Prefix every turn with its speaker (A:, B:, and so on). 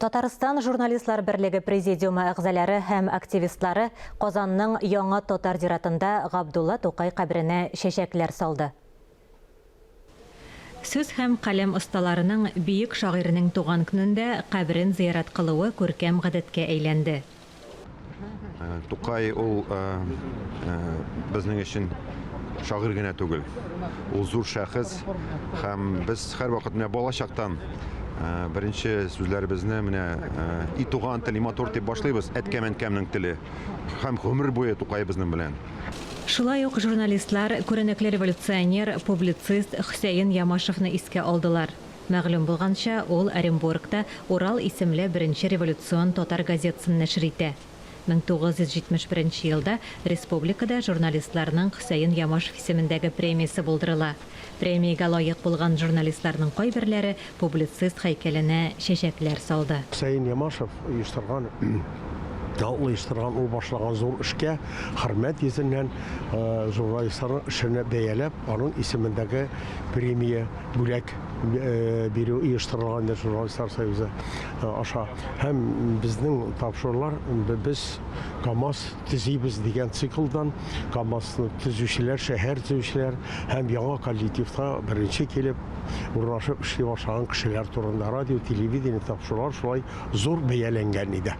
A: Татарстан журналистлар берлеге президиумы әгъзалары һәм активистлары Казанның Яңа Татар зиратында Габдулла Тукай каберенә чәчәкләр салды. Сүз һәм каләм осталарының бийек шагыйренең туган көнендә каберен зиярат кылуы күркәм гадәткә әйләнде.
B: Тукай ул безнең өчен шагыйрь генә түгел. Ул зур шәхес һәм без һәрвакыт менә балачактан беренче сүзләребезне менә и туган тел, и матур дип башлыйбыз, әткәм-әнкәмнең теле. Һәм гомер буе Тукай безнең белән.
A: Шулай ук журналистлар күренекле революционер, публицист Хөсәен Ямашевны искә алдылар. Мәгълүм булганча, ул Оренбургта Урал исемле беренче революцион татар газетасын нәшр итә. 1971 елда республикада журналистларның Хөсәен Ямашев исемендәге премиясе булдырыла. Премиягә лаек булган журналистларның кайберләре публицист һәйкәленә чәчәкләр салды.
C: Хөсәен Ямашев оештырган ул башлаган зур эшкә хөрмәт йөзеннән журналистларның эшенә бәяләп, аның исемендәге премия бүләк бирү оештырылган журналистлар союзы аша. Һәм безнең тапшырулар без КАМАЗ төзибез дигән циклдан КАМАЗны төзүчеләр, шәһәр төзүчеләр һәм яңа коллективта беренче килеп урнашып эшли башлаган кешеләр турында радио, телевидение тапшырулар шулай зур бәяләнгән иде.